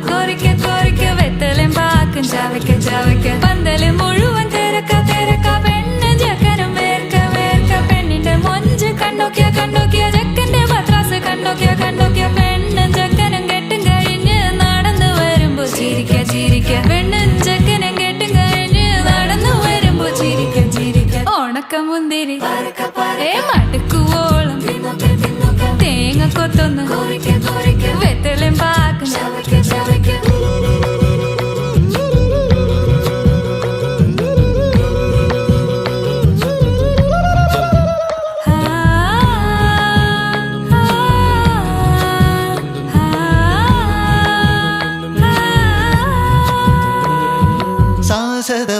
കൊറിക്ക കൊറിക്ക വെത്തലും പാക്കും ചവയ്ക്ക ചവയ്ക്ക പന്തല് മുഴുവൻ തിരക്ക തിരക്ക പെണ്ണ് ചെക്കനും വേർക്ക വേർക്ക പെണ്ണിന്റെ മൊഞ്ച് കണ്ടോക്കിയ കണ്ടോക്കിയ ചെക്കന്റെ പത്രാസ് കണ്ടോക്കിയ കണ്ടോക്കിയ പെണ്ണും ചെക്കനും കെട്ടും കഴിഞ്ഞ് നടന്നു വരുമ്പോ ചിരിക്ക ചിരിക്ക പെണ്ണും ചെക്കനും കെട്ടും കഴിഞ്ഞ് നടന്നു വരുമ്പോ ചിരിക്ക ചിരിക്ക ഉണക്ക മുന്തിരി മടുക്കുവോളം തേങ്ങ കൊത്തൊന്ന് വെത്തലും പാക്കും ചവയ്ക്ക ചവയ്ക്ക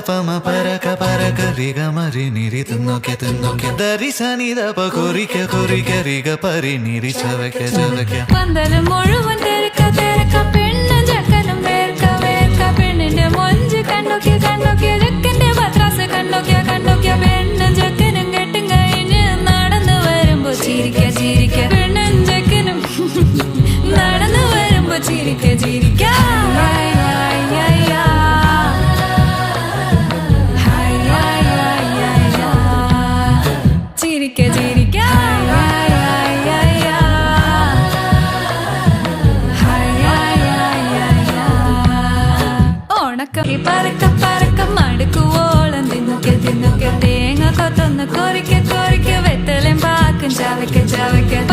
പമ പരക പരക റിഗ മരി നിരി തിന്നോക്കെ തിന്നോക്കെ ദരി സനി ദപ കൊറിക്ക കൊറിക്ക റിഗ പരി നിരി ചവയ്ക്ക ചവയ്ക്ക പന്തല് മുഴുവൻ തിരക്ക തിരക്ക പെണ്ണും ചെക്കനും വേർക്ക വേർക്ക പെണ്ണിന്റെ മൊഞ്ച് കണ്ടോക്കിയ കണ്ടോക്കിയ ചെക്കന്റെ പത്രാസ് കണ്ടോക്കിയ കണ്ടോക്കിയ പെണ്ണും ചെക്കനും കെട്ടും കഴിഞ്ഞ് നടന്നു വരുമ്പോ ചിരിക്ക ചിരിക്ക പെണ്ണും ചെക്കനും നടന്നു വരുമ്പോ ചിരിക്ക ചിരിക്ക ചിരിക്ക ചിരിക്ക ഉണക്ക പറക്ക പറക്ക മടുക്കുവോളം തിന്നൊക്കെ തിന്നൊക്കെ തേങ്ങ കൊത്തൊന്ന് കൊറിക്ക കൊറിക്ക വെത്തലും പാക്കും ചവയ്ക്ക ചവയ്ക്ക